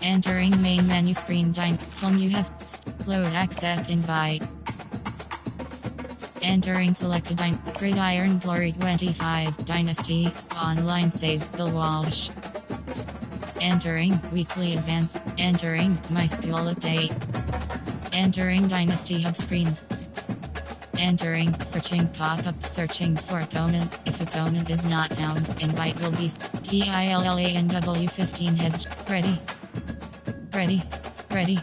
Entering main menu screen. Home you have load accept invite. Entering selected Gridiron Glory 25 Dynasty online save Bill Walsh. Entering weekly events. Entering my school update. Entering Dynasty hub screen. Entering searching pop-up searching for opponent. If opponent is not found, invite will be TILLANW15 has ready. Ready.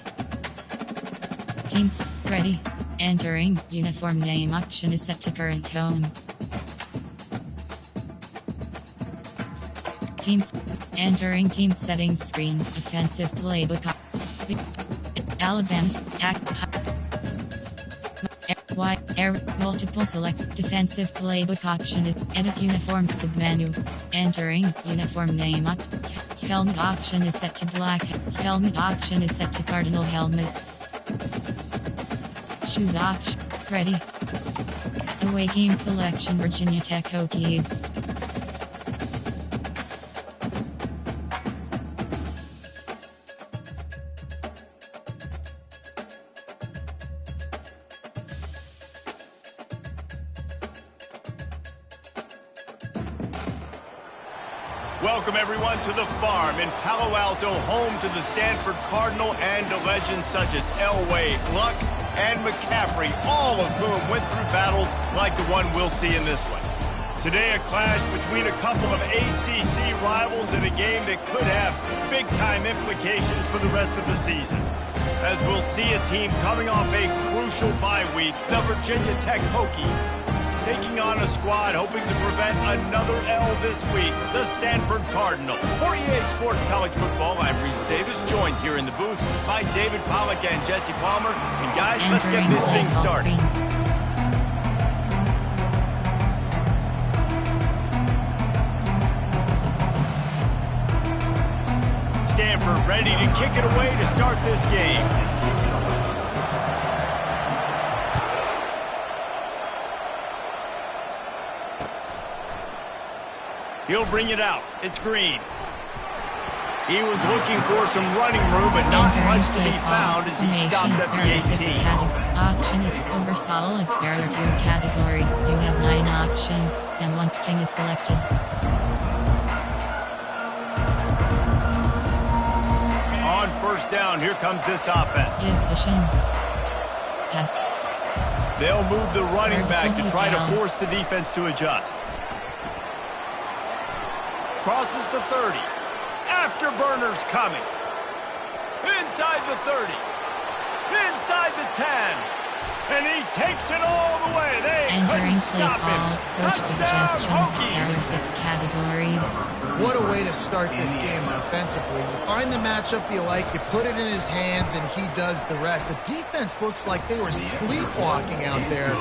Teams ready. Entering uniform name option is set to current home. Teams entering team settings screen. Offensive playbook. Alabama's multiple select defensive playbook option is edit uniform submenu. Entering uniform name up. Helmet option is set to black. Helmet option is set to cardinal helmet. Shoes option ready. Away game selection Virginia Tech Hokies. Welcome everyone to the farm in Palo Alto, home to the Stanford Cardinal and to legends such as Elway, Luck, and McCaffrey, all of whom went through battles like the one we'll see in this one. Today, a clash between a couple of ACC rivals in a game that could have big-time implications for the rest of the season. As we'll see a team coming off a crucial bye week, the Virginia Tech Hokies, taking on a squad hoping to prevent another L this week, the Stanford Cardinal. For EA Sports College Football, I'm Reese Davis, joined here in the booth by David Pollack and Jesse Palmer. And guys, let's get this thing started. Stanford ready to kick it away to start this game. He'll bring it out. It's Green. He was looking for some running room, but not much to be found as he stopped at the 18. Option over solid. There are 2 categories. You have 9 options. Someone sting is selected. On first down, here comes this offense. Give cushion. Pass. They'll move the running back to try to force the defense to adjust. Crosses the 30. Afterburners coming. Inside the 30. Inside the 10. And he takes it all the way. They couldn't stop him. Touchdown, Hokies. There are 6 categories. What a way to start this game offensively. You find the matchup you like, you put it in his hands, and he does the rest. The defense looks like they were sleepwalking out there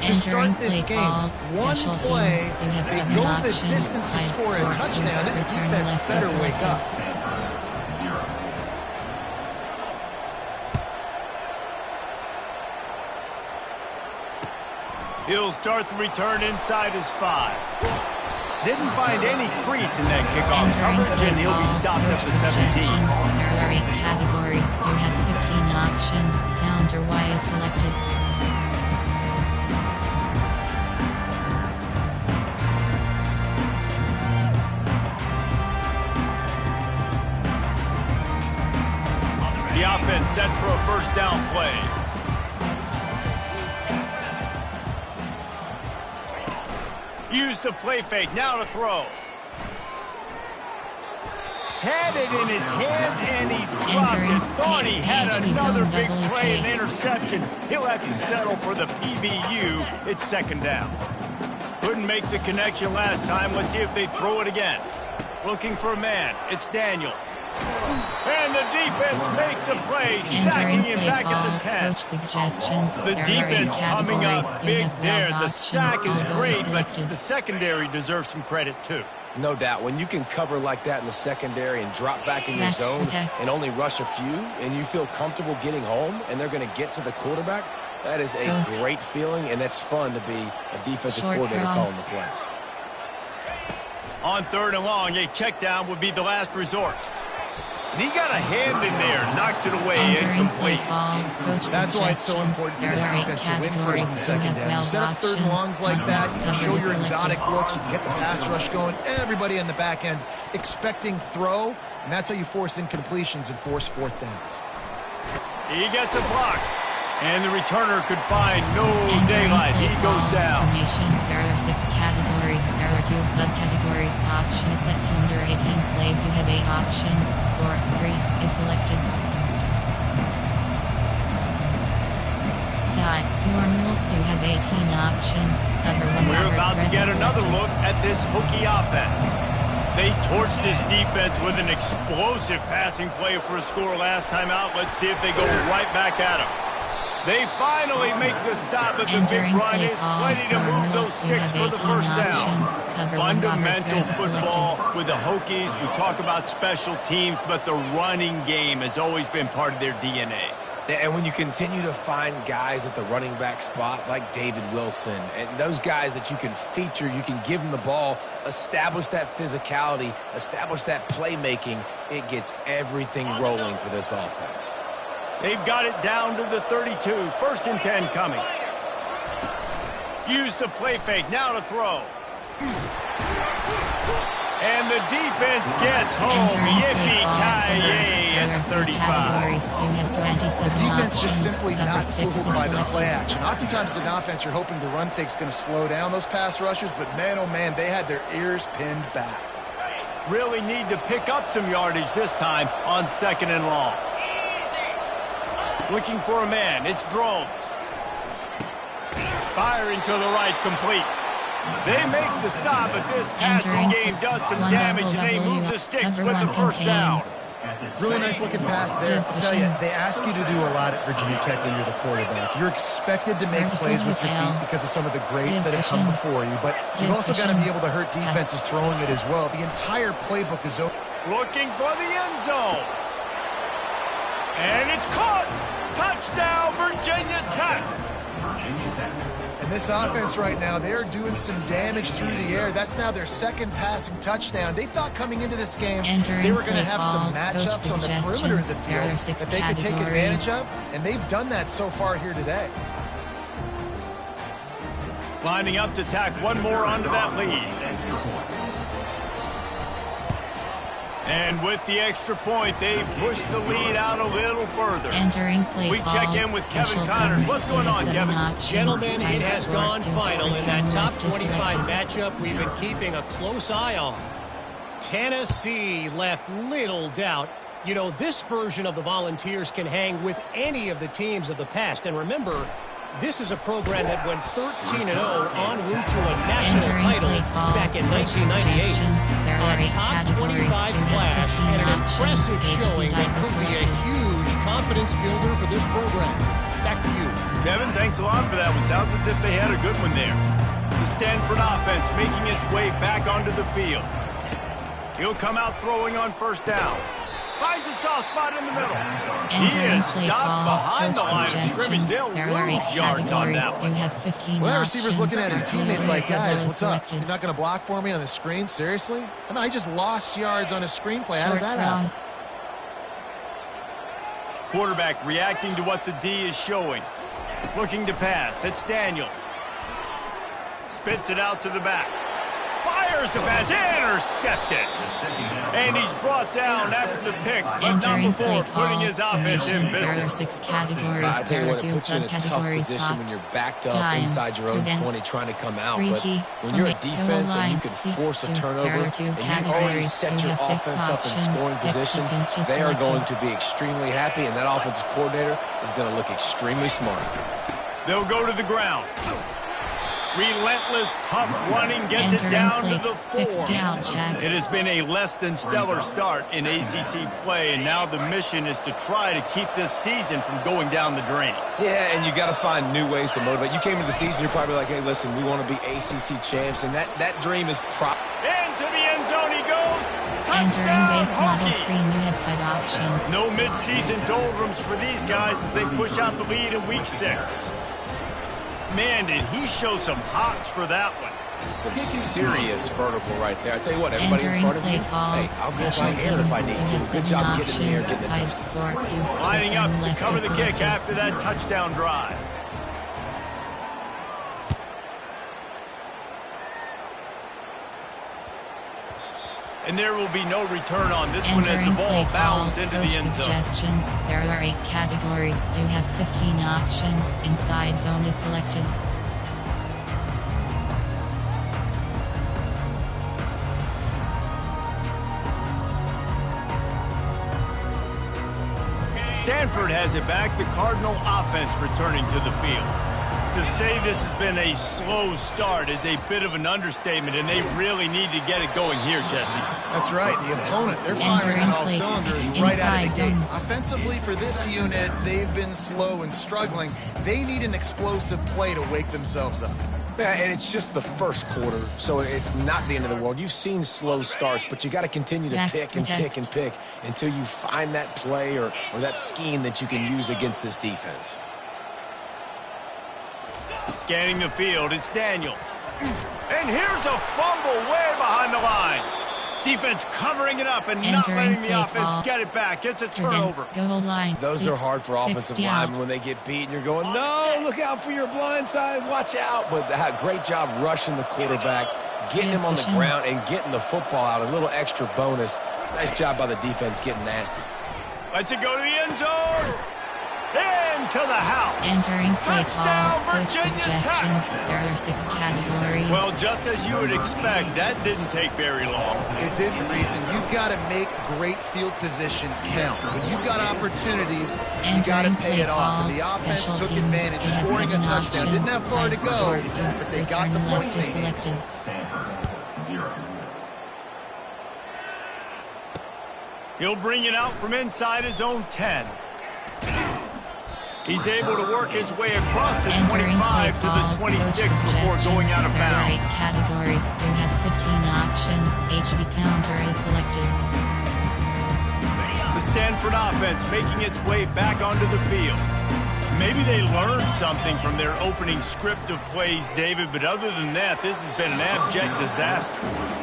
to start this game. One play, they go the distance to score a touchdown. This defense better wake up. He'll start the return inside his 5. Didn't find any crease in that kickoff coverage, and he'll be stopped at the 17. There are 8 categories. You have 15 options. Counter Y is selected. The offense set for a first down play. Use the play fake, now to throw. Had it in his hands and he dropped it. Thought he had another big play and interception. He'll have to settle for the PBU. It's second down. Couldn't make the connection last time. Let's see if they throw it again. Looking for a man. It's Daniels. And the defense makes a play, sacking him back at the 10. Suggestions. The defense coming up big there. The sack is great, but the secondary deserves some credit too. No doubt. When you can cover like that in the secondary and drop back in your zone and only rush a few, and you feel comfortable getting home, and they're going to get to the quarterback, that is a great feeling, and it's fun to be a defensive coordinator calling the plays. On 3rd and long, a check down would be the last resort. And he got a hand in there, knocks it away, incomplete. That's why it's so important for this defense to win first and second down. You set up third and longs like that, you can show your exotic looks, you can get the pass rush going, everybody in the back end expecting throw, and that's how you force incompletions and force fourth downs. He gets a block, and the returner could find no daylight. He goes down. There are 6 categories. There are 2 subcategories. Option is set to under 18 plays. You have 8 options. 4, 3 is selected. Time. Normal. You have 18 options. Cover 1. We're about to get another look at this hooky offense. They torched this defense with an explosive passing play for a score last time out. Let's see if they go right back at him. They finally make the stop, but the big run is plenty to move those sticks for the first down. Fundamental football with the Hokies. We talk about special teams, but the running game has always been part of their DNA. And when you continue to find guys at the running back spot like David Wilson, and those guys that you can feature, you can give them the ball, establish that physicality, establish that playmaking, it gets everything rolling for this offense. They've got it down to the 32. 1st and 10 coming. Use the play fake. Now to throw. And the defense gets home. Yippee-ki-yay at the 35. The defense just simply not fooled by the play action. Oftentimes as an offense, you're hoping the run fake's going to slow down those pass rushers, but man, oh man, they had their ears pinned back. Really need to pick up some yardage this time on 2nd and long. Looking for a man. It's Drones. Firing to the right, complete. They make the stop, but this passing game does some damage, and they move the sticks with the 1st down. Really nice looking pass there. I'll tell you, they ask you to do a lot at Virginia Tech when you're the quarterback. You're expected to make plays with your feet because of some of the greats that have come before you, but you've also got to be able to hurt defenses throwing it as well. The entire playbook is open. Looking for the end zone. And it's caught. Touchdown, Virginia Tech. And this offense right now, they're doing some damage through the air. That's now their 2nd passing touchdown. They thought coming into this game they were going to have some matchups on the perimeter of the field that they could take advantage of, and they've done that so far here today. Lining up to tack one more onto that lead. And with the extra point, they push the lead out a little further. We check in with Kevin Connors. What's going on, Kevin? Gentlemen, it has gone final in that top 25 matchup we've been keeping a close eye on. Tennessee left little doubt. You know, this version of the Volunteers can hang with any of the teams of the past. And remember, this is a program that went 13-0 en route to a national title back in 1998. A top 25 flash and an impressive showing that could be a huge confidence builder for this program. Back to you. Kevin, thanks a lot for that one. Sounds as if they had a good one there. The Stanford offense making its way back onto the field. He'll come out throwing on 1st down. Finds a soft spot in the middle. He is stopped behind the line of scrimmage. They'll lose yards on that one. Well, that receiver's looking at his teammates like, guys, what's up? You're not going to block for me on the screen? Seriously? I mean, I just lost yards on a screenplay. How does that happen? Quarterback reacting to what the D is showing. Looking to pass. It's Daniels. Spits it out to the back. Fires the pass, intercepted. And he's brought down after the pick, but not before putting his offense in business. 6 categories. I tell you what, it puts you in a tough position when you're backed up inside your own 20 trying to come out. But when you're a defense and you can force a turnover and you already set your offense up in scoring position, they are going to be extremely happy, and that offensive coordinator is going to look extremely smart. They'll go to the ground. Relentless, tough running gets it down to the 4. It has been a less than stellar start in ACC play, and now the mission is to try to keep this season from going down the drain. Yeah, and you got to find new ways to motivate. You came into the season, you're probably like, hey, listen, we want to be ACC champs, and that dream is into the end zone he goes. Touchdown, base model screen, you have 5 options. No mid-season doldrums for these guys as they push out the lead in week 6. Man, did he show some hops for that one. Some serious vertical right there. I tell you what, everybody in front of you, hey, I'll go by air if I need to. Good job getting in the air, getting the touchdown. Lining up to cover the kick after that touchdown drive. And there will be no return on this one as the ball bounds into the end zone. Suggestions. There are 8 categories. You have 15 options. Inside zone is selected. Stanford has it back. The Cardinal offense returning to the field. To say this has been a slow start is a bit of an understatement, and they really need to get it going here, Jesse. That's right. The opponent, they're firing on all cylinders right out of the gate. Offensively, for this unit, they've been slow and struggling. They need an explosive play to wake themselves up. Yeah, and it's just the first quarter, so it's not the end of the world. You've seen slow starts, but you got to continue to pick and pick and pick until you find that play or that scheme that you can use against this defense. Scanning the field, it's Daniels. And here's a fumble way behind the line. Defense covering it up and not letting the offense get it back. It's a turnover. Those are hard for offensive linemen when they get beat and you're going, no, look out for your blind side, watch out. But great job rushing the quarterback, getting him on the ground and getting the football out. A little extra bonus. Nice job by the defense getting nasty. Let's it go to the end zone. Into the house. Entering play Touchdown, call. Virginia Suggestions. Tech. There are 6 categories. Well, just as you would expect, that didn't take very long. It didn't, Reese, and you've got to make great field position count. When you've got opportunities, you got to pay it off. And the offense took advantage, scoring a touchdown. Didn't have far to go, but they got the points they needed. He'll bring it out from inside his own 10. He's able to work his way across the 25 to the 26 before going out of bounds. There are 8 categories. You have 15 options. HB counter is selected. The Stanford offense making its way back onto the field. Maybe they learned something from their opening script of plays, David, but other than that, this has been an abject disaster.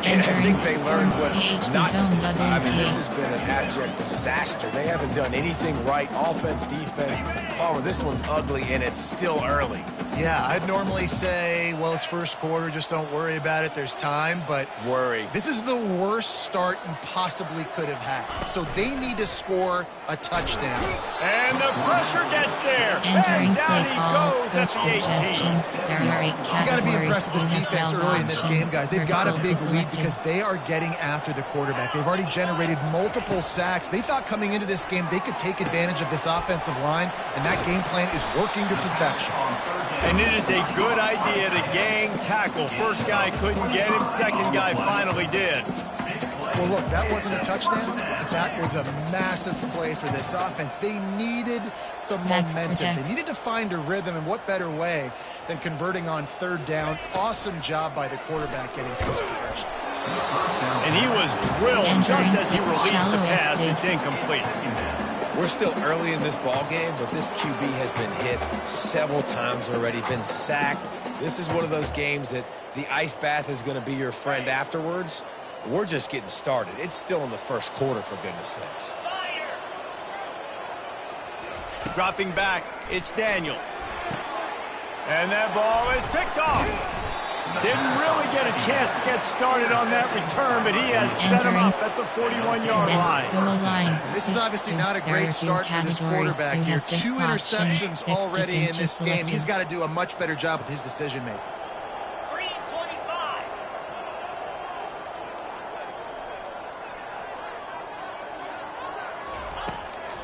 And I think they learned what not to do. I mean, this has been an abject disaster. They haven't done anything right, offense, defense. Farmer, this one's ugly, and it's still early. Yeah, I'd normally say, well, it's first quarter, just don't worry about it, there's time, but this is the worst start you possibly could have had. So they need to score a touchdown. And the pressure gets there. Entering and down play he call. goes at the 18. There are 8 categories. You got to be impressed with this defense early in this game, guys. They've got a big lead selected. because they are getting after the quarterback. They've already generated multiple sacks. They thought coming into this game they could take advantage of this offensive line, and that game plan is working to perfection. And it is a good idea to gang tackle. First guy couldn't get him, second guy finally did. Well, look, that wasn't a touchdown, but that was a massive play for this offense. They needed some momentum. They needed to find a rhythm, and what better way than converting on third down. Awesome job by the quarterback getting post progression. And he was drilled just as he released the pass. It's incomplete. We're still early in this ball game, but this QB has been hit several times already, been sacked. This is one of those games that the ice bath is going to be your friend afterwards. We're just getting started. It's still in the first quarter, for goodness sakes. Dropping back, it's Daniels. And that ball is picked off. Didn't really get a chance to get started on that return, but he has set him up at the 41-yard line. This is obviously not a great start for this quarterback here. 2 interceptions already in this game. He's got to do a much better job with his decision-making.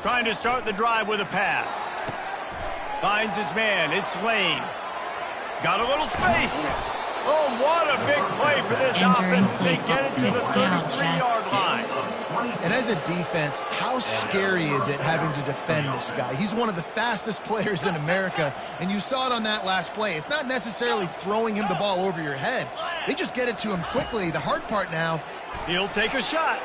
Trying to start the drive with a pass. Finds his man. It's Lane. Got a little space. Oh, what a big play for this offense as they get it to the 33-yard line. And as a defense, how scary is it having to defend this guy? He's one of the fastest players in America, and you saw it on that last play. It's not necessarily throwing him the ball over your head. They just get it to him quickly. The hard part now, he'll take a shot.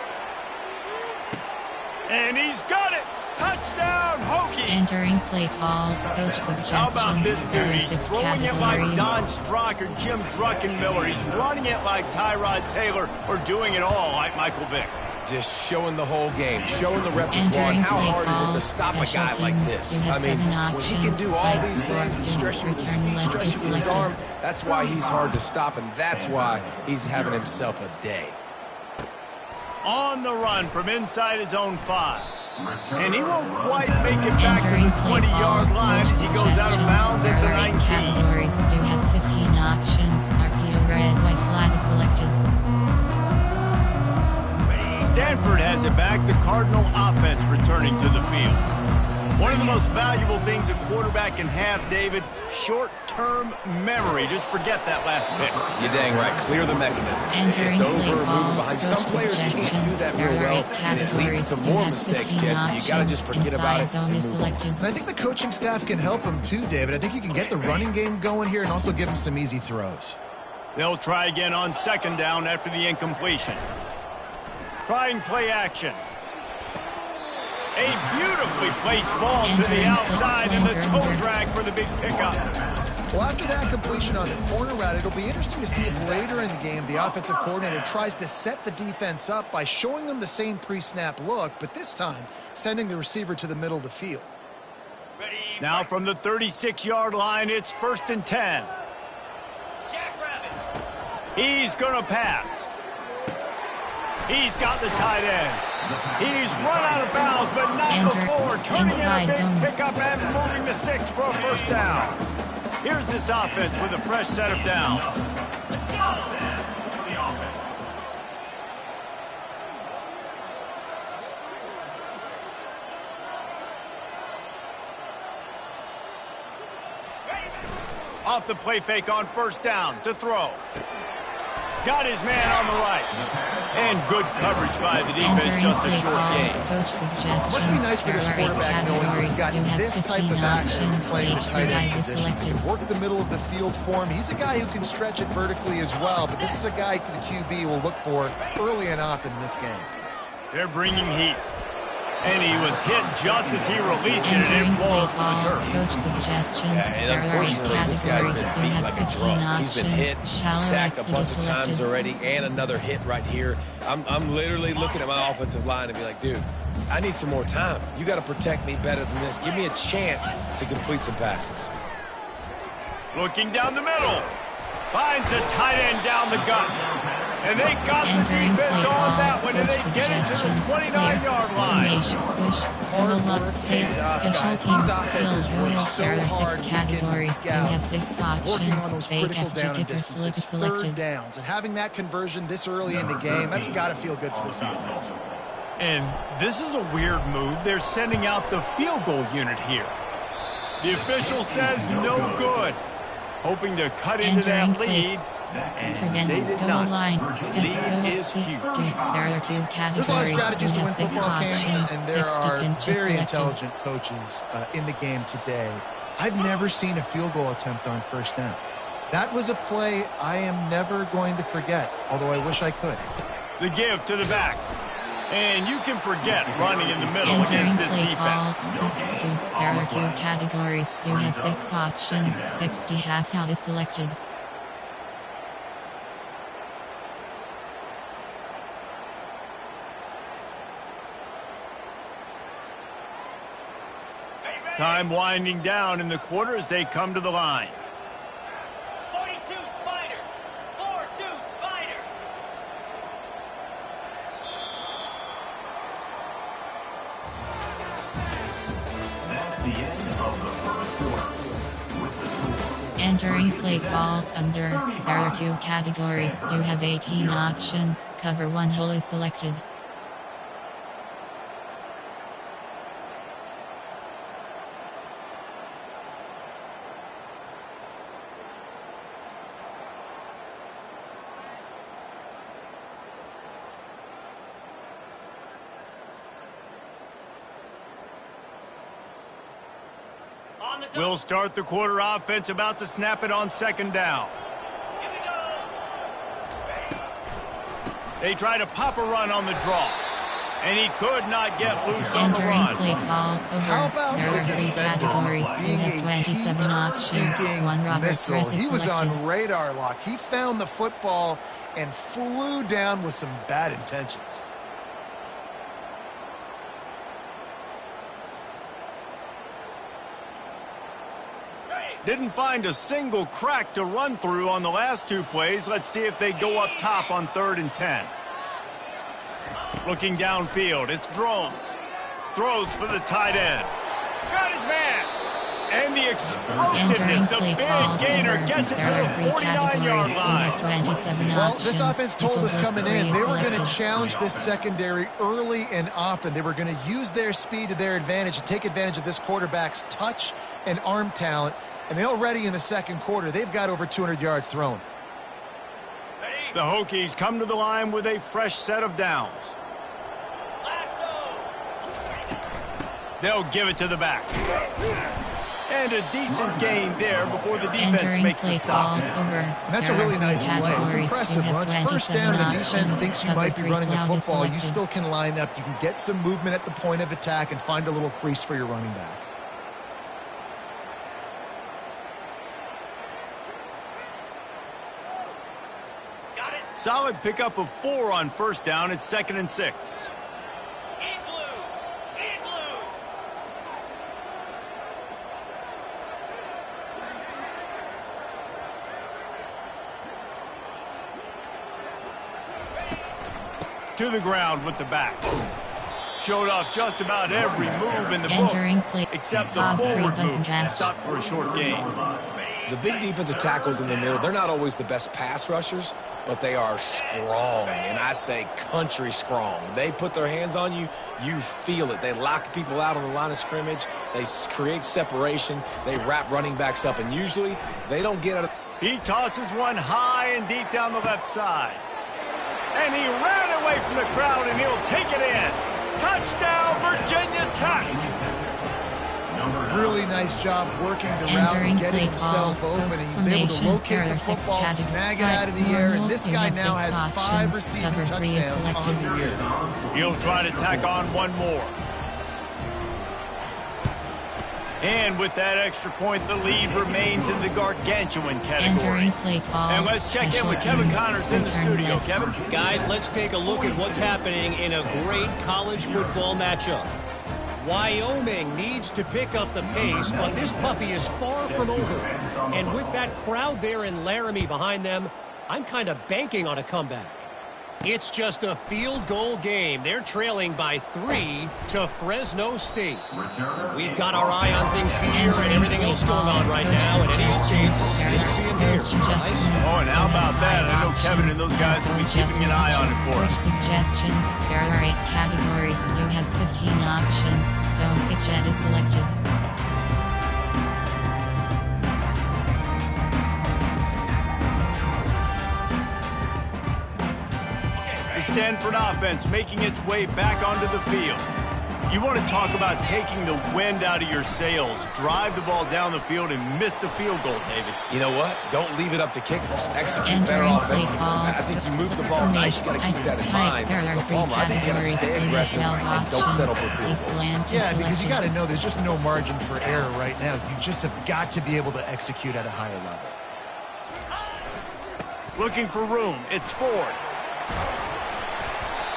And he's got it. Touchdown, Hokie! Entering play call, coach suggestions. How about this dude? He's 6 throwing it like categories. Don Strock or Jim Druckenmiller. He's running it like Tyrod Taylor, or doing it all like Michael Vick. Just showing the whole game, showing the repertoire. Entering How play hard is it call, to stop a guy like this? You have I mean, 7 when he can do all these things, options, stretching with his feet, stretching with his arm, that's why he's hard to stop, and that's why he's having himself a day. On the run from inside his own 5. And he won't quite make it back to the 20-yard line as he goes out of bounds at the 19. Categories. You have 15 options. RPO red, white flag is selected. Stanford has it back. The Cardinal offense returning to the field. One of the most valuable things a quarterback can have, David, short-term memory. Just forget that last pick. You're dang right. Clear the mechanism. It's over, move behind. Some players can't do that very well, and it leads to more mistakes, Jesse. You got to just forget about it and move on. And I think the coaching staff can help him too, David. I think you can get the running game going here and also give him some easy throws. They'll try again on 2nd down after the incompletion. Trying play action. A beautifully placed ball to the outside and the toe drag for the big pickup. Well, after that completion on the corner route, it'll be interesting to see if later in the game the offensive coordinator tries to set the defense up by showing them the same pre-snap look, but this time sending the receiver to the middle of the field. Now from the 36-yard line, it's 1st and 10. He's going to pass. He's got the tight end. He's run out of bounds, but not before turning in a big pickup and moving the sticks for a 1st down. Here's this offense with a fresh set of downs. Off the play fake on 1st down to throw. Got his man on the right. And good coverage by the defense, just a short gain. Must be nice for this quarterback knowing he's got this type of action playing the tight end position. He can work the middle of the field for him. He's a guy who can stretch it vertically as well, but this is a guy the QB will look for early and often in this game. They're bringing heat. And he was hit just as he released it, and it falls to the turf. Coach suggestions. Yeah, and unfortunately, this guy's been beat like a drum. He's been hit, sacked a bunch of times already, and another hit right here. I'm literally looking at my offensive line and be like, dude, I need some more time. You got to protect me better than this. Give me a chance to complete some passes. Looking down the middle. Finds a tight end down the gut. And they got the defense on that one, and they get it to the 29-yard line. Hard work pays off, guys. These offenses work so hard. 6 categories. You have 6 options. Working on those Fake critical after down and kicker flip distances, selected. 3rd downs, and having that conversion this early in the game, that's got to feel good for this offense. And this is a weird move. They're sending out the field goal unit here. The official says no good. Hoping to cut into that lead. And they did not. The lead is huge. There are 2 categories. There's a lot of strategies to win 6 football games, and there are very selected. intelligent coaches in the game today. I've never seen a field goal attempt on 1st down. That was a play I am never going to forget, although I wish I could. The give to the back. And you can forget running in the middle against this defense. There are 2 categories. You have 6 options. 60 half out is selected. Time winding down in the quarter as they come to the line. 42 Spider. 4-2 Spider. That's the end of the 1st quarter. With the score. Entering play call under. There are 2 categories. You have 18 options. Cover 1 hole is selected. We'll start the quarter offense, about to snap it on 2nd down. They try to pop a run on the draw. And he could not get loose on the run. Play call over. How about there are 3 categories. You have 27 options. 1 Robert missile. He was selected. on radar lock. He found the football and flew down with some bad intentions. Didn't find a single crack to run through on the last 2 plays. Let's see if they go up top on 3rd and 10. Looking downfield, it's Drones. Throws for the tight end. Got his man. And the explosiveness, the big gainer gets it to the 49-yard line. Well, this offense told us coming in they were going to challenge this secondary early and often. They were going to use their speed to their advantage and take advantage of this quarterback's touch and arm talent. And they already in the second quarter, they've got over 200 yards thrown. The Hokies come to the line with a fresh set of downs. They'll give it to the back. And a decent gain there before the defense makes a stop. And that's a really nice play. It's impressive. When it's first down and the defense thinks you might be running the football, you still can line up. You can get some movement at the point of attack and find a little crease for your running back. Solid pickup of 4 on first down. It's 2nd and 6. To the ground with the back. Showed off just about every move in the book, except the forward move. Stopped for a short gain. The big defensive tackles in the middle, they're not always the best pass rushers, but they are strong, and I say country strong. They put their hands on you, you feel it. They lock people out on the line of scrimmage. They create separation. They wrap running backs up, and usually they don't get out of... He tosses one high and deep down the left side. And he ran away from the crowd, and he'll take it in. Touchdown, Virginia Tech. Really nice job working the route and getting himself open. He was able to locate the football, snag it out of the air, and this guy now has 5 receiving touchdowns on the year. He'll try to tack on one more. And with that extra point, the lead remains in the gargantuan category. And let's check in with Kevin Connors in the studio. Kevin? Guys, let's take a look at what's happening in a great college football matchup. Wyoming needs to pick up the pace, but this puppy is far from over. And with that crowd there in Laramie behind them, I'm kind of banking on a comeback. It's just a field goal game. They're trailing by 3 to Fresno State. We've got our eye on things here and everything else going on right now. And in these cases, let's see them here. Oh, and how about that? I know Kevin and those guys will be keeping an eye on it for us. Suggestions. There are 8 categories. You have 15 options. Zone fidget is selected. Stanford offense making its way back onto the field. You want to talk about taking the wind out of your sails. Drive the ball down the field and miss the field goal, David. You know what? Don't leave it up to kickers. Execute better offensively. I think you move the ball nice. You got to keep that in mind. But Palmer, I think you got to stay aggressive and don't settle for field goals. Yeah, because you got to know there's just no margin for error right now. You just have got to be able to execute at a higher level. Looking for room. It's Ford.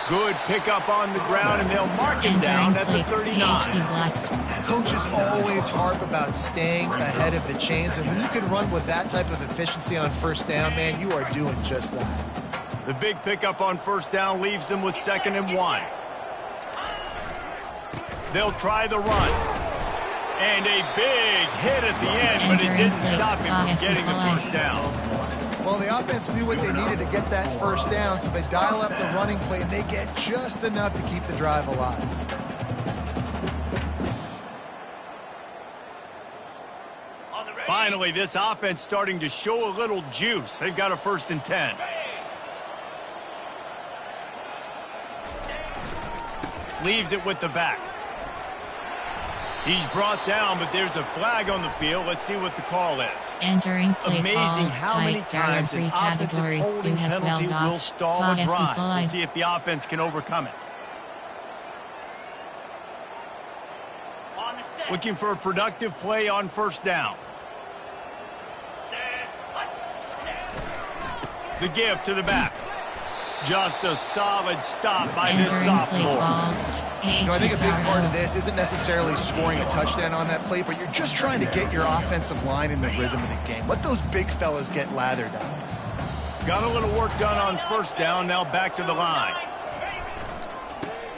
Good pickup on the ground, and they'll mark him down at the 39. Coaches always harp about staying ahead of the chains, and when you can run with that type of efficiency on first down, man, you are doing just that. The big pickup on first down leaves them with 2nd and 1. They'll try the run. And a big hit at the end, but it didn't stop him from getting the first down. Well, the offense knew what they needed to get that first down, so they dial up the running play, and they get just enough to keep the drive alive. Finally, this offense starting to show a little juice. They've got a 1st and 10. Leaves it with the back. He's brought down, but there's a flag on the field. Let's see what the call is. Entering play Amazing call, how many times an offensive holding penalty will stall a drive. We'll see if the offense can overcome it. Looking for a productive play on first down. The give to the back. Just a solid stop by this sophomore. I think a big part of this isn't necessarily scoring a touchdown on that play, but you're just trying to get your offensive line in the rhythm of the game. Let those big fellas get lathered up. Got a little work done on first down, now back to the line.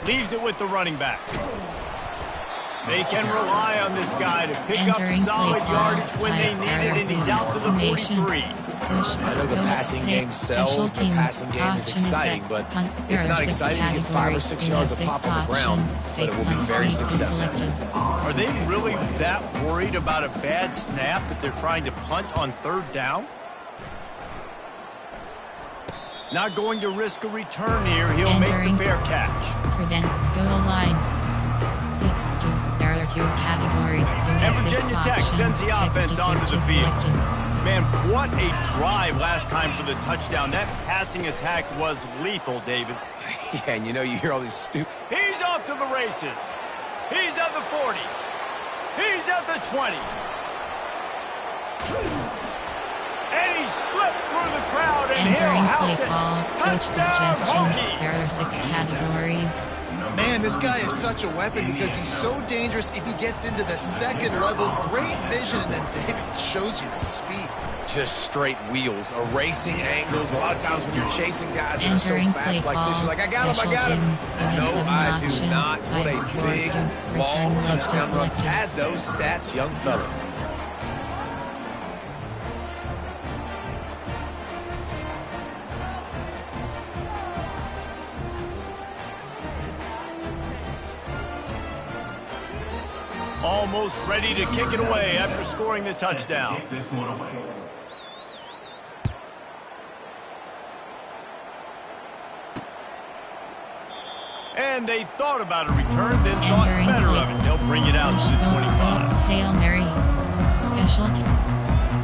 Leaves it with the running back. They can rely on this guy to pick up solid yardage when they need it, and he's out to the 43. I know the passing game sells, the passing game is exciting, but it's not exciting to get 5 or 6 yards of pop on the ground, but it will be very successful. Are they really that worried about a bad snap that they're trying to punt on third down? Not going to risk a return here. He'll make the fair catch. Prevent goal line. 6-2. There are 2 categories. And Virginia Tech sends the offense onto the field. Man, what a drive last time for the touchdown. That passing attack was lethal, David. Yeah, and you know, you hear all these stupid... He's off to the races. He's at the 40. He's at the 20. And he slipped through the crowd, and he'll house it. Touchdown, Hokie. There are 6 categories. Man, this guy is such a weapon because he's so dangerous if he gets into the second level. Great vision, and then David shows you the speed. Just straight wheels, erasing angles. A lot of times when you're chasing guys that are so fast like this, you're like, I got him, I got him. No, I do not. What a big, long touchdown run. Add those stats, young fella. Almost ready to kick it away after scoring the touchdown. Kick this one away. And they thought about a return, then thought better of it. They'll bring it out to the 25. Hail Mary. Specialty.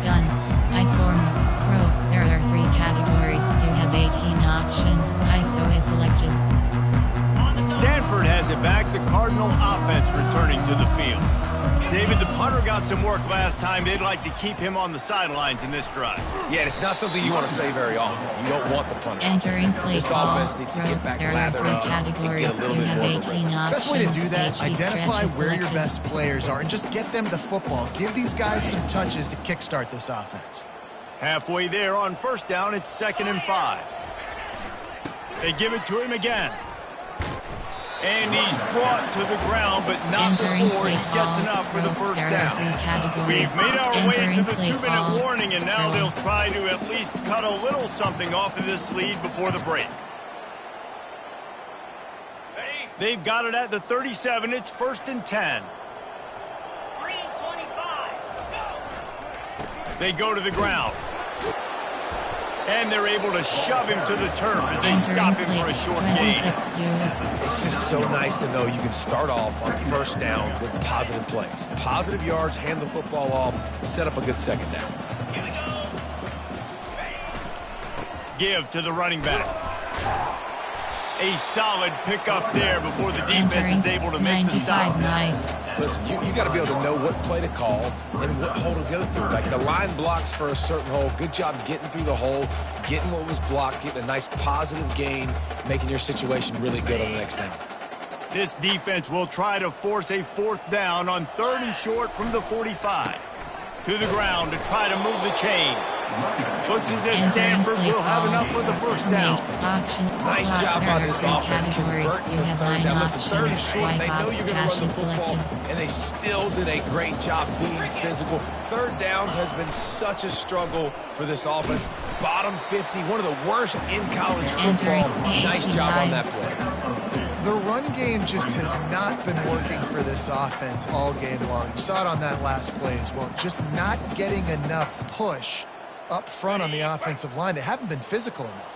Gun. I form. Pro. There are 3 categories. You have 18 options. ISO is selected. Stanford has it back. The Cardinal offense returning to the field. David, the punter got some work last time. They'd like to keep him on the sidelines in this drive. Yeah, it's not something you want to say very often. You don't want the punter. Entering play this ball. offense needs to get back there are lathered 3 up categories. and get a little You bit have more 18 options. Best way to do that, HV identify stretch is where your selected. best players are and just get them the football. Give these guys some touches to kickstart this offense. Halfway there on first down, it's 2nd and 5. They give it to him again. And he's brought to the ground, but not before he gets enough for the first down. We've made our way to the 2-minute warning, and now they'll try to at least cut a little something off of this lead before the break. They've got it at the 37. It's 1st and 10. 3-25. They go to the ground. And they're able to shove him to the turf as they stop him for a short gain. It's just so nice to know you can start off on first down with positive plays. Positive yards, hand the football off, set up a good second down. Here we go. Give to the running back. A solid pickup there before the defense is able to make the stop. Listen, you got to be able to know what play to call and what hole to go through. Like the line blocks for a certain hole. Good job getting through the hole, getting what was blocked, getting a nice positive gain, making your situation really good on the next down. This defense will try to force a 4th down on 3rd and short from the 45. To the ground to try to move the chains. Looks as if Stanford will have enough for the first down. Nice job by this offense converting the 3rd down. Listen, 3rd and short, they know you're going to run the football, and they still did a great job being physical. 3rd downs has been such a struggle for this offense. Bottom 50, one of the worst in college football. Nice job on that play. The run game just has not been working for this offense all game long. You saw it on that last play as well. Just not getting enough push up front on the offensive line. They haven't been physical enough.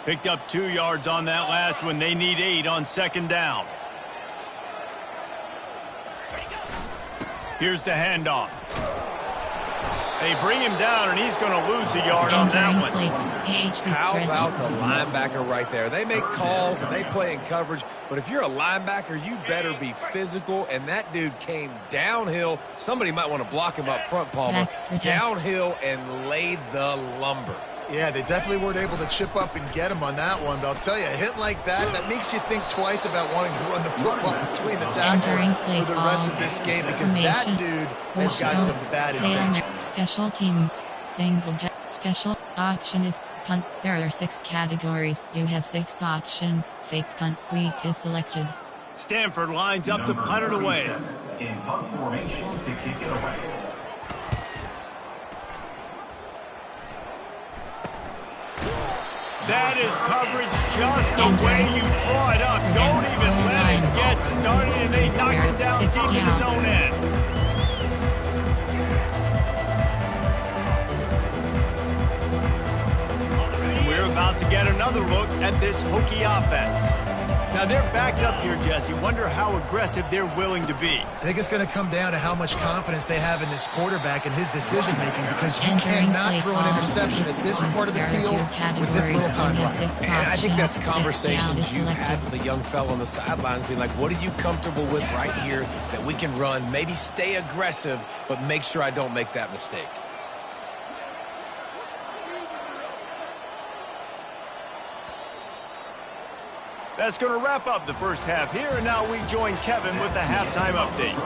Picked up 2 yards on that last one. They need 8 on 2nd down. Here's the handoff. They bring him down, and he's going to lose a yard on that one. How about the linebacker right there? They make calls and they play in coverage, but if you're a linebacker, you better be physical, and that dude came downhill. Somebody might want to block him up front, Palmer. Downhill and laid the lumber. Yeah, they definitely weren't able to chip up and get him on that one, but I'll tell you, a hit like that makes you think twice about wanting to run the football between the tackles for the rest of this game, because that dude has got some bad intentions. Special teams, special option is punt. There are 6 categories. You have 6 options. Fake punt sweep is selected. Stanford lines up to punt it away. In punt formation to kick it away. That is coverage just the way you draw it up. Don't even let it get started, and they knock him down deep in his own end. We're about to get another look at this Hokie offense. Now, they're backed up here, Jesse. Wonder how aggressive they're willing to be. I think it's going to come down to how much confidence they have in this quarterback and his decision-making, because you cannot throw an interception at this part of the field with this little time left. And I think that's conversations you've had with a young fellow on the sidelines, being like, what are you comfortable with right here that we can run? Maybe stay aggressive, but make sure I don't make that mistake. That's going to wrap up the first half here, and now we join Kevin with the halftime update.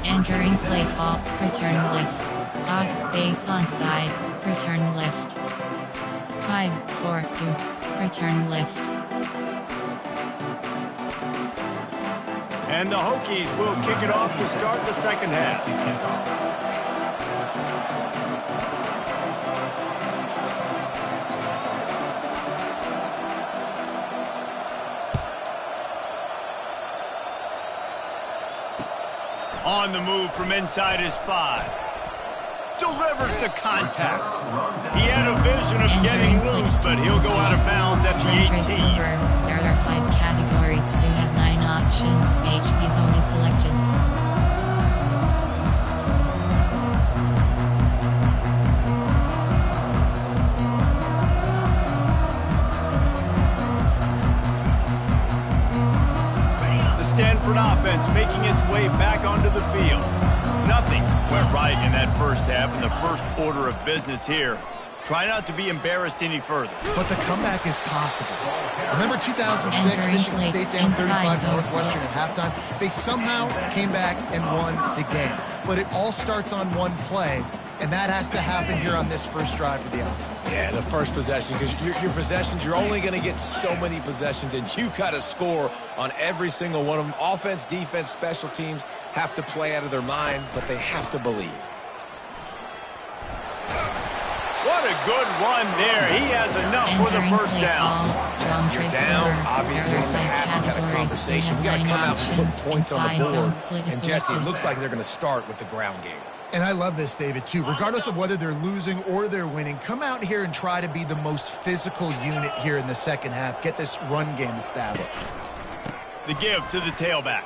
Entering play call, return left. Base onside, return left. 5-4-2, return left. And the Hokies will kick it off to start the second half. On the move from inside his 5. Delivers to contact. He had a vision of getting loose, but he'll go out of bounds at the 18. There are 5 categories. You have 9 options. HP zone is selected. Stanford offense making its way back onto the field. Nothing went right in that first half in the first order of business here. Try not to be embarrassed any further. But the comeback is possible. Remember 2006, Michigan State down 35 Northwestern at halftime? They somehow came back and won the game. But it all starts on one play, and that has to happen here on this first drive for the offense. Yeah, the first possession, because your possessions, you're only going to get so many possessions, and you got to score on every single one of them. Offense, defense, special teams have to play out of their mind, but they have to believe. What a good run there. He has enough for the first down. You're down, obviously, in the half. You've got a conversation. You've got to come out and put points on the board. And, Jesse, it looks like they're going to start with the ground game. And I love this, David, too. Regardless of whether they're losing or they're winning, come out here and try to be the most physical unit here in the second half. Get this run game established. The give to the tailback.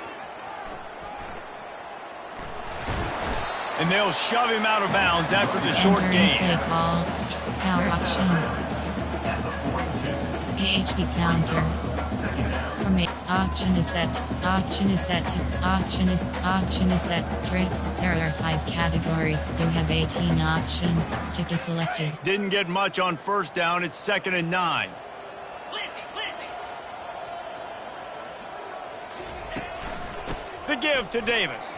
And they'll shove him out of bounds after the short gain. Power option. PHP counter. From a option is set. Option is set to option is set. Trips. There are 5 categories. You have 18 options. Stick is selected. Didn't get much on first down. It's 2nd and 9. The give to Davis.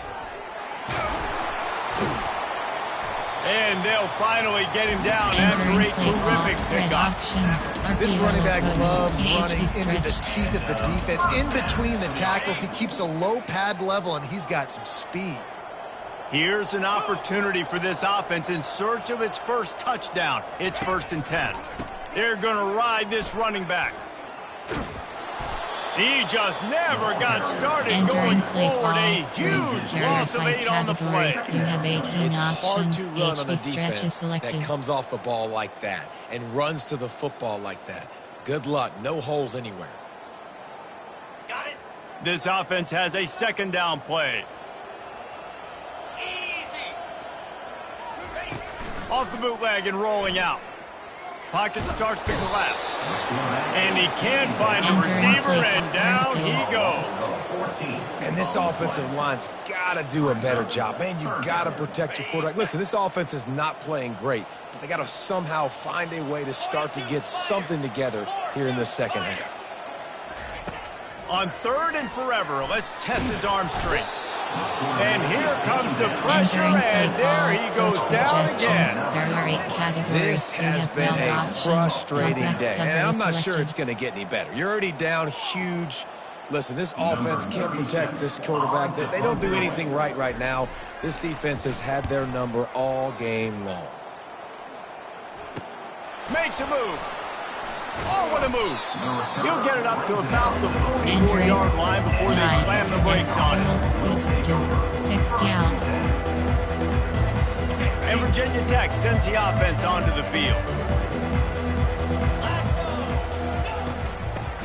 And they'll finally get him down after a terrific pickup. This running back loves running into the teeth of the defense. In between the tackles, he keeps a low pad level, and he's got some speed. Here's an opportunity for this offense in search of its first touchdown. It's 1st and 10. They're going to ride this running back. He just never got started going forward. A huge loss of 8 on the play. You have 18 it's options. hard to run on a stretch is defense selected. that comes off the ball like that and runs to the football like that. Good luck. No holes anywhere. Got it. This offense has a 2nd down play. Easy. Off the bootleg and rolling out. Pocket starts to collapse. And he can find the receiver, and down he goes. And this offensive line's got to do a better job. Man, you got to protect your quarterback. Listen, this offense is not playing great, but they got to somehow find a way to start to get something together here in the second half. On 3rd and forever, let's test his arm strength. And here comes the pressure, and there he goes down again. This has been a frustrating day, and I'm not sure it's going to get any better. You're already down huge. Listen, this offense can't protect this quarterback. They don't do anything right now. This defense has had their number all game long. Makes a move. Oh, what a move. He'll get it up to about the 44-yard line before they slam the brakes on it. 60 out. And Virginia Tech sends the offense onto the field.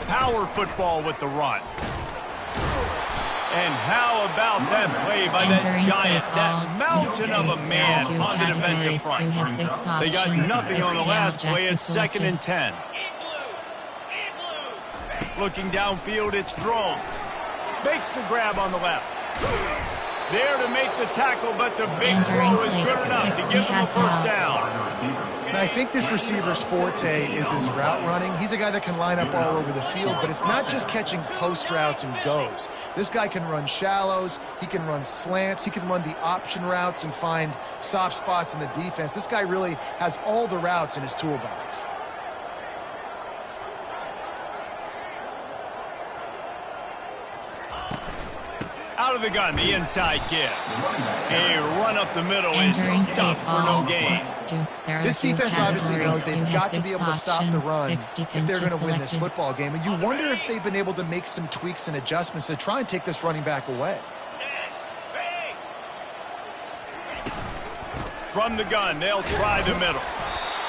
Power football with the run. And how about that play by that giant, that mountain of a man on the defensive front? They got nothing on the last play. It's 2nd and 10. Looking downfield, it's Drones. Makes the grab on the left. There to make the tackle, but the big throw is good enough to give them a first down. And I think this receiver's forte is his route running. He's a guy that can line up all over the field, but it's not just catching post routes and goes. This guy can run shallows, he can run slants, he can run the option routes and find soft spots in the defense. This guy really has all the routes in his toolbox. Out of the gun, the inside give. A run up the middle is stuffed for no gain. This defense obviously knows they've got to be able to stop the run if they're going to win this football game. And you wonder if they've been able to make some tweaks and adjustments to try and take this running back away. From the gun, they'll try the middle.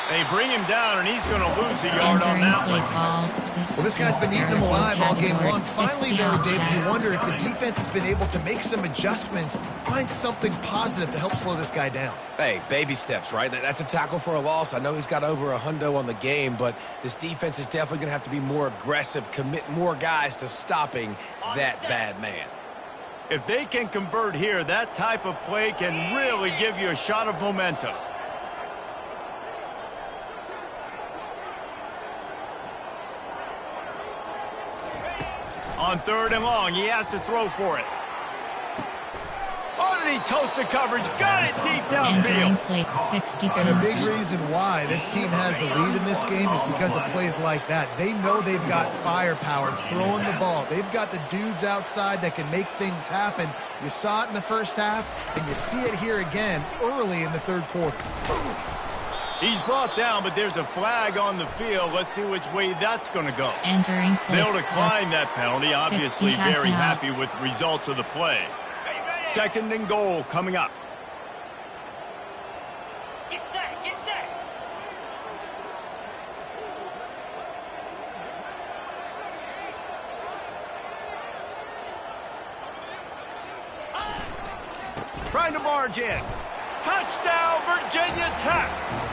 They bring him down, and he's going to lose a yard on that one. Well, this guy's been eating them alive all game long. Finally, though, Dave, you wonder if the defense has been able to make some adjustments, find something positive to help slow this guy down. Hey, baby steps, right? That's a tackle for a loss. I know he's got over $100 on the game, but this defense is definitely going to have to be more aggressive, commit more guys to stopping that bad man. If they can convert here, that type of play can really give you a shot of momentum. On 3rd and long, he has to throw for it. Oh, did he toast the coverage? Got it deep downfield. And a big reason why this team has the lead in this game is because of plays like that. They know they've got firepower throwing the ball. They've got the dudes outside that can make things happen. You saw it in the first half, and you see it here again early in the 3rd quarter. He's brought down, but there's a flag on the field. Let's see which way that's going to go. They'll decline that penalty. Obviously very happy with the results of the play. 2nd and goal coming up. Get set, get set. Trying to barge in. Touchdown, Virginia Tech.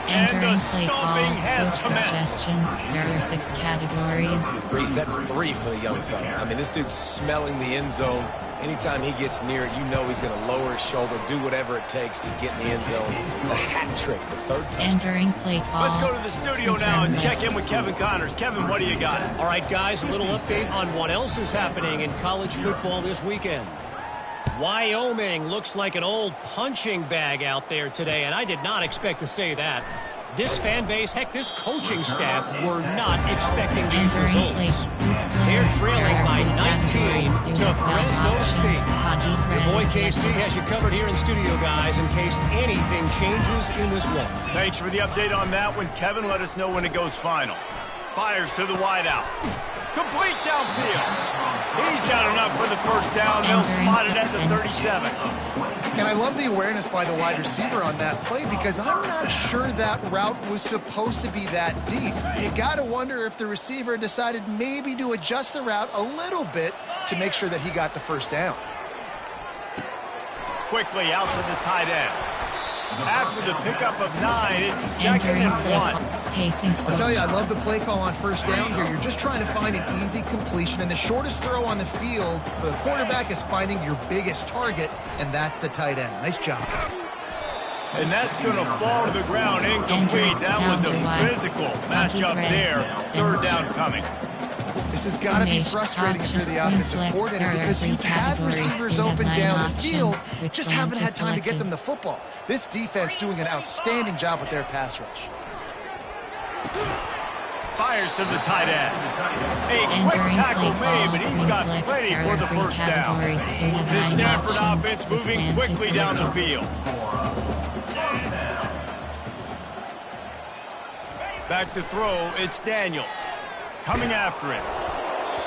And the stomping has commenced. There are 6 categories. Reese, that's 3 for the young fella. I mean, this dude's smelling the end zone. Anytime he gets near it, you know he's going to lower his shoulder, do whatever it takes to get in the end zone. The hat trick, the 3rd touchdown. Entering play call. Let's go to the studio now and check in with Kevin Connors. Kevin, what do you got? All right, guys, a little update on what else is happening in college football this weekend. Wyoming looks like an old punching bag out there today, and I did not expect to say that. This fan base, heck, this coaching staff were not expecting these results. They're trailing by 19 to Fresno State. Your boy KC has you covered here in studio, guys, in case anything changes in this one. Thanks for the update on that one, Kevin. Let us know when it goes final. Fires to the wideout. Complete downfield. He's got enough for the first down. They'll spot it at the 37. And I love the awareness by the wide receiver on that play because I'm not sure that route was supposed to be that deep. You got to wonder if the receiver decided maybe to adjust the route a little bit to make sure that he got the first down. Quickly out to the tight end. After the pickup of 9, it's second and 1. I'll tell you, I love the play call on first down here. You're just trying to find an easy completion, and the shortest throw on the field for the quarterback is finding your biggest target, and that's the tight end. Nice job. And that's going to fall to the ground incomplete. That was a physical matchup there. Third down coming. This has got to be frustrating if you're the offensive coordinator because you've had receivers open down the field, just haven't had time to get them the football. This defense doing an outstanding job with their pass rush. Fires to the tight end. A quick tackle made, but he's got plenty for the first down. The Stanford offense moving quickly down the field. Back to throw, it's Daniels. Coming after it.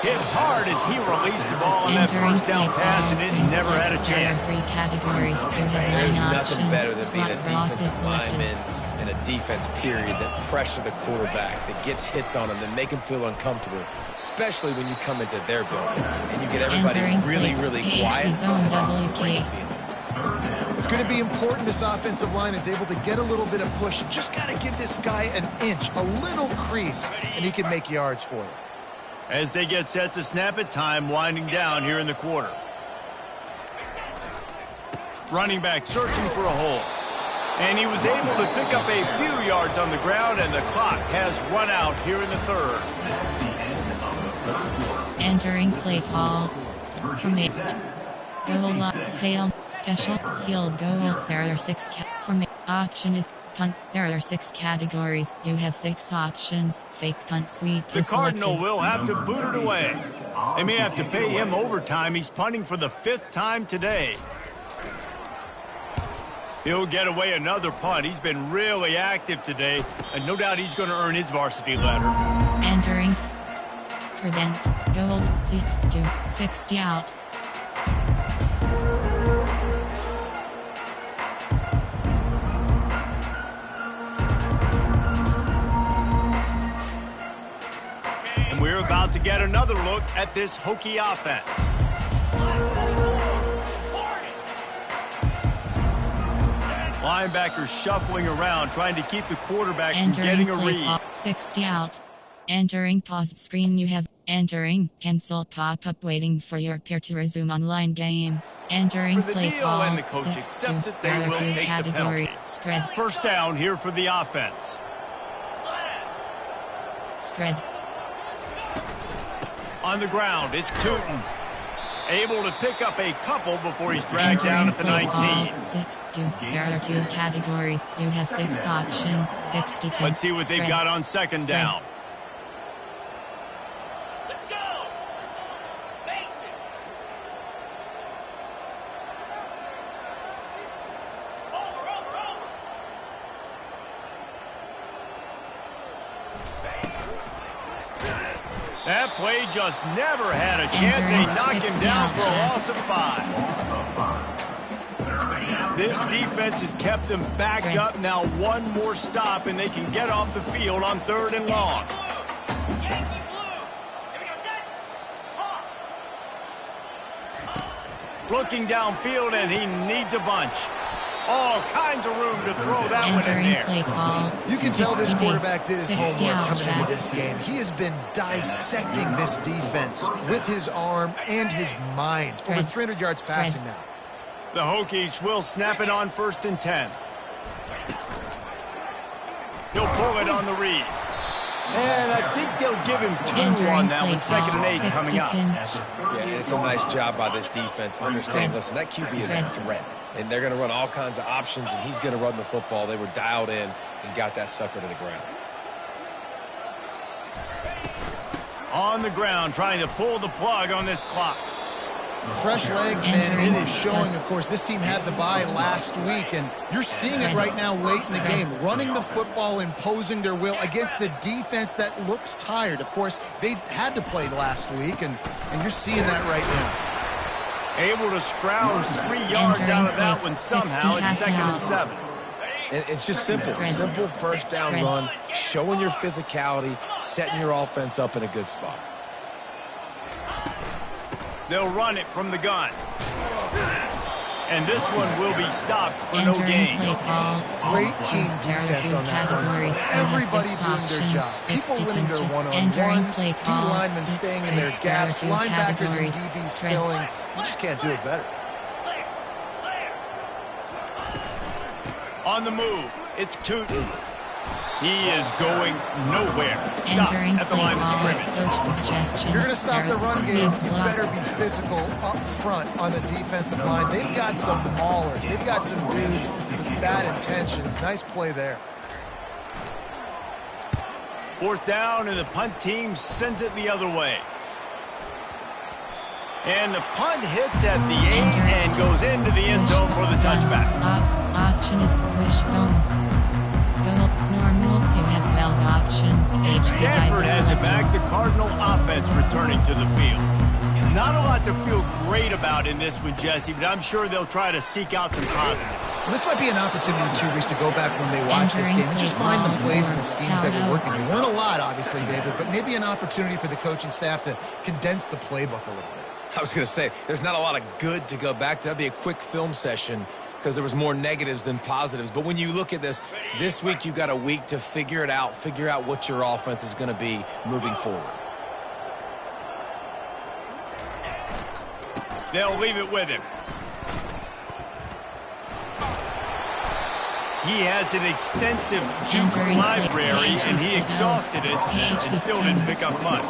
Hit hard as he released the ball on that first down pass, and it never had a chance. There's nothing better than being a defensive lineman in a defense period that pressure the quarterback, that gets hits on him, that make him feel uncomfortable, especially when you come into their building and you get everybody really, really quiet. It's a great feeling. It's going to be important this offensive line is able to get a little bit of push. You just got to give this guy an inch, a little crease, and he can make yards for you. As they get set to snap it, time winding down here in the quarter. Running back searching for a hole. And he was able to pick up a few yards on the ground, and the clock has run out here in the third. Entering play call from a goal line, fail, special, field goal. There are 6 from option is punt. There are 6 categories. You have 6 options. Fake punt, sweep. The Cardinal will have to boot it away. They may have to pay him overtime. He's punting for the 5th time today. He'll get away another punt. He's been really active today, and no doubt he's going to earn his varsity letter. Entering prevent goal 60 out. And we're about to get another look at this Hokie offense. Linebackers shuffling around, trying to keep the quarterback from getting a read. 60 out. Entering paused screen. You have entering cancel pop-up waiting for your peer to resume online game. Entering play call. And the coach accepts it. They will take the penalty. Spread. First down here for the offense. Spread. On the ground, it's Tootin. Able to pick up a couple before he's dragged down at the 19. There are 2 categories. You have 6 options. 60. Let's see what they've got on second down. Let's go. Basic. Over. That play just never had a chance. They knock him down for a loss of 5. This defense has kept them backed up. Now one more stop, and they can get off the field on 3rd and long. Looking downfield, and he needs a bunch. All kinds of room to throw that one in there. You can tell this quarterback did his homework coming into this game. He has been dissecting this defense with his arm and his mind. Over 300 yards passing now. The Hokies will snap it on 1st and 10. He'll pull it on the read. And I think they'll give him 2 on that one. 2nd and 8 coming up. Yeah, and it's a nice job by this defense. Understand, listen, that QB is a threat. And they're going to run all kinds of options, and he's going to run the football. They were dialed in and got that sucker to the ground. On the ground, trying to pull the plug on this clock. Fresh legs, man, and it is showing, of course. This team had the bye last week, and you're seeing it right now late in the game. Running the football, imposing their will against the defense that looks tired. Of course, they had to play last week, and you're seeing that right now. Able to scrounge 3 yards out of that one somehow. It's 2nd and 7. And it's just simple. Simple first down run, showing your physicality, setting your offense up in a good spot. They'll run it from the gun. And this one will be stopped for no gain. Great team defense on that run. Everybody doing their job. People winning their one-on-ones, D-linemen staying in their gaps, linebackers and DBs filling. You just can't do it better. On the move, it's Tootin. He is going nowhere. Stop at the line of scrimmage. You're going to stop the run game. You better be physical up front on the defensive line. They've got some maulers. They've got some dudes with bad intentions. Nice play there. 4th down, and the punt team sends it the other way. And the punt hits at the 8 and goes into the end zone for the touchback. Option is wishbone. You have valve options. Stanford has it back. The Cardinal offense returning to the field. Not a lot to feel great about in this one, Jesse, but I'm sure they'll try to seek out some positives. Well, this might be an opportunity, too, Reese, to go back when they watch this game and just find the plays and the schemes that were working. There weren't a lot, obviously, David, but maybe an opportunity for the coaching staff to condense the playbook a little bit. I was going to say, there's not a lot of good to go back to. That'd be a quick film session because there was more negatives than positives. But when you look at this week you've got a week to figure it out, figure out what your offense is going to be moving forward. They'll leave it with him. He has an extensive juke library, and he exhausted it and still didn't pick up much.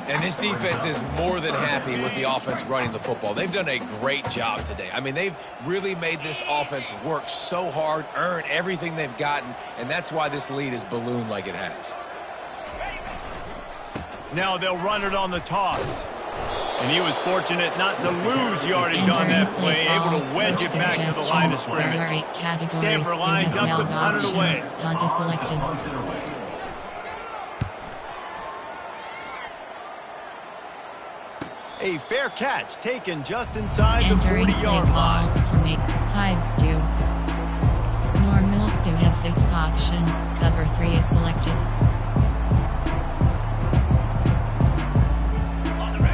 And this defense is more than happy with the offense running the football. They've done a great job today. I mean, they've really made this offense work so hard, earn everything they've gotten, and that's why this lead is ballooned like it has. Now they'll run it on the toss. And he was fortunate not to lose yardage on that play, able to wedge it back to the line of scrimmage. Stanford lines up to punt it away. A fair catch taken just inside the 40-yard line. From 8-5-2. Normal, you have 6 options. Cover 3 is selected.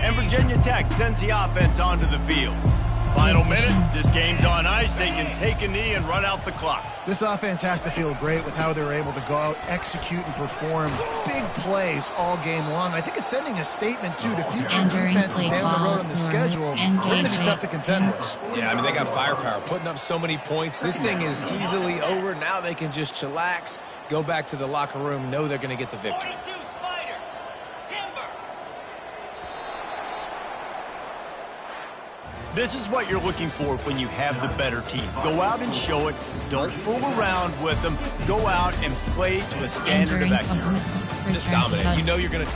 And Virginia Tech sends the offense onto the field. Final minute, this game's on ice. They can take a knee and run out the clock. This offense has to feel great with how they're able to go out, execute, and perform big plays all game long. I think it's sending a statement, too, to future defenses down the road on the schedule. They're going to be tough to contend with. Yeah, I mean, they got firepower, putting up so many points. This thing is easily over. Now they can just chillax, go back to the locker room, know they're going to get the victory. This is what you're looking for when you have the better team. Go out and show it. Don't fool around with them. Go out and play to a standard of excellence. Just dominate. You know you're going to